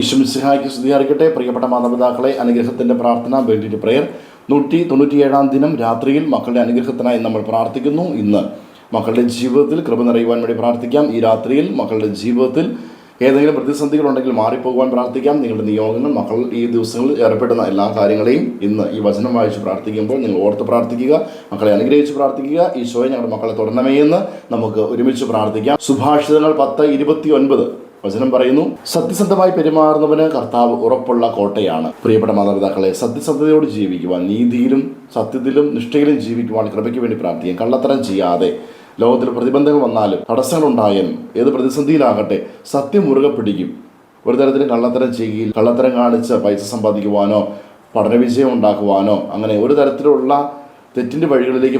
ഈശ്വമിശിഹായ്ക്ക് സ്തുതിയായിരിക്കട്ടെ. പ്രിയപ്പെട്ട മാതാപിതാക്കളെ, അനുഗ്രഹത്തിൻ്റെ പ്രാർത്ഥന വേണ്ടിയിട്ട് പ്രയർ 197 ദിനം രാത്രിയിൽ മക്കളുടെ അനുഗ്രഹത്തിനായി നമ്മൾ പ്രാർത്ഥിക്കുന്നു. ഇന്ന് മക്കളുടെ ജീവിതത്തിൽ കൃപ നിറയുവാൻ വേണ്ടി പ്രാർത്ഥിക്കാം. ഈ രാത്രിയിൽ മക്കളുടെ ജീവിതത്തിൽ ഏതെങ്കിലും പ്രതിസന്ധികളുണ്ടെങ്കിൽ മാറിപ്പോകുവാൻ പ്രാർത്ഥിക്കാം. നിങ്ങളുടെ നിയോഗങ്ങൾ, മക്കൾ ഈ ദിവസങ്ങളിൽ ഏർപ്പെടുന്ന എല്ലാ കാര്യങ്ങളെയും ഇന്ന് ഈ വചനം വായിച്ച് പ്രാർത്ഥിക്കുമ്പോൾ നിങ്ങൾ ഓർത്ത് പ്രാർത്ഥിക്കുക. മക്കളെ അനുഗ്രഹിച്ച് പ്രാർത്ഥിക്കുക. ഈശോയെ ഞങ്ങളുടെ മക്കളെ തുടരണമേ എന്ന് നമുക്ക് ഒരുമിച്ച് പ്രാർത്ഥിക്കാം. സുഭാഷിതങ്ങൾ 10:29 വചനം പറയുന്നു, സത്യസന്ധമായി പെരുമാറുന്നവന് കർത്താവ് ഉറപ്പുള്ള കോട്ടയാണ്. പ്രിയപ്പെട്ട മാതാപിതാക്കളെ, സത്യസന്ധതയോട് ജീവിക്കുവാൻ, നീതിയിലും സത്യത്തിലും നിഷ്ഠയിലും ജീവിക്കുവാൻ കൃപയ്ക്ക് വേണ്ടി പ്രാർത്ഥിക്കാം. കള്ളത്തരം ചെയ്യാതെ, ലോകത്തിൽ പ്രതിബന്ധങ്ങൾ വന്നാലും തടസ്സങ്ങളുണ്ടായാലും ഏത് പ്രതിസന്ധിയിലാകട്ടെ സത്യം മുറുകെ പിടിക്കും. ഒരു തരത്തിലും കള്ളത്തരം ചെയ്യുകയും കള്ളത്തരം കാണിച്ച് പൈസ സമ്പാദിക്കുവാനോ പഠന വിജയം ഉണ്ടാക്കുവാനോ അങ്ങനെ ഒരു തരത്തിലുള്ള തെറ്റിൻ്റെ വഴികളിലേക്ക്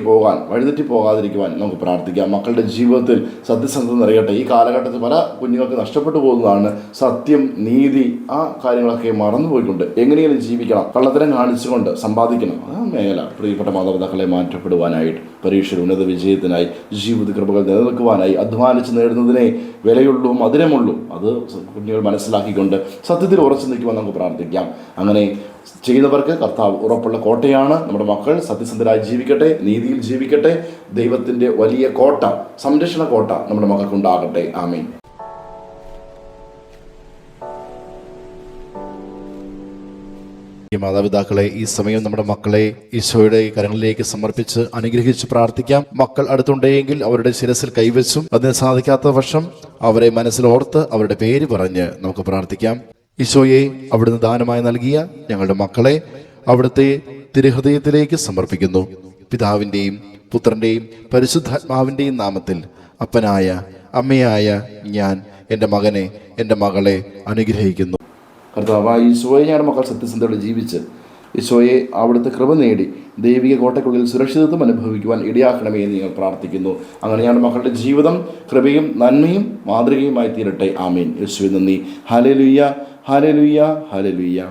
വഴിതെറ്റി പോകാതിരിക്കുവാൻ നമുക്ക് പ്രാർത്ഥിക്കാം. മക്കളുടെ ജീവിതത്തിൽ സത്യസന്ധത നിറയട്ടെ. ഈ കാലഘട്ടത്തിൽ പല കുഞ്ഞുങ്ങൾക്ക് നഷ്ടപ്പെട്ടു പോകുന്നതാണ് സത്യം, നീതി. ആ കാര്യങ്ങളൊക്കെ മറന്നുപോയിട്ടുണ്ട്. എങ്ങനെയെങ്കിലും ജീവിക്കണം, കള്ളത്തരം കാണിച്ചുകൊണ്ട് സമ്പാദിക്കണം, മേല പ്രിയപ്പെട്ട മാതാപിതാക്കളെ മാറ്റപ്പെടുവാനായിട്ട്, പരീക്ഷയിൽ ഉന്നത വിജയത്തിനായി, ജീവിത കൃപകൾ നിലനിൽക്കുവാനായി അധ്വാനിച്ച് നേടുന്നതിനെ വിലയുള്ളൂ, മധുരമുള്ളൂ. അത് കുഞ്ഞുങ്ങൾ മനസ്സിലാക്കിക്കൊണ്ട് സത്യത്തിൽ ഉറച്ചു നിൽക്കുവാൻ നമുക്ക് പ്രാർത്ഥിക്കാം. അങ്ങനെ ചെയ്യുന്നവർക്ക് കർത്താവ് ഉറപ്പുള്ള കോട്ടയാണ്. നമ്മുടെ മക്കൾ സത്യസന്ധരായി ജീവിക്കട്ടെ, നീതിയിൽ ജീവിക്കട്ടെ. ദൈവത്തിൻ്റെ വലിയ കോട്ട, സംരക്ഷണ കോട്ട നമ്മുടെ മക്കൾക്കുണ്ടാകട്ടെ. ആമീൻ. മാതാപിതാക്കളെ, ഈ സമയം നമ്മുടെ മക്കളെ ഈശോയുടെ കരങ്ങളിലേക്ക് സമർപ്പിച്ച് അനുഗ്രഹിച്ച് പ്രാർത്ഥിക്കാം. മക്കൾ അടുത്തുണ്ടെങ്കിൽ അവരുടെ ശിരസിൽ കൈവച്ചും അതിന് സാധിക്കാത്ത പക്ഷം അവരെ മനസ്സിലോർത്ത് അവരുടെ പേര് പറഞ്ഞ് നമുക്ക് പ്രാർത്ഥിക്കാം. ഈശോയെ, അവിടുന്ന് ദാനമായി നൽകിയ ഞങ്ങളുടെ മക്കളെ അവിടുത്തെ തിരുഹൃദയത്തിലേക്ക് സമർപ്പിക്കുന്നു. പിതാവിൻ്റെയും പുത്രൻ്റെയും പരിശുദ്ധാത്മാവിൻ്റെയും നാമത്തിൽ അപ്പനായ അമ്മയായ ഞാൻ എൻ്റെ മകനെ, എൻ്റെ മകളെ അനുഗ്രഹിക്കുന്നു. കർത്താവായ ഈശോയെ, ഞങ്ങളുടെ മക്കൾ സത്യസന്ധയോടെ ജീവിച്ച് ഈശോയെ അവിടുത്തെ കൃപ നേടി ദൈവിക കോട്ടയ്ക്കുള്ളിൽ സുരക്ഷിതത്വം അനുഭവിക്കുവാൻ ഇടയാക്കണമേ എന്ന് ഞങ്ങൾ പ്രാർത്ഥിക്കുന്നു. അങ്ങനെ ഞങ്ങളുടെ മക്കളുടെ ജീവിതം കൃപയും നന്മയും മാതൃകയുമായി തീരട്ടെ. ആമീൻ. യേശുവേ നന്ദി. Hallelujah, hallelujah, hallelujah.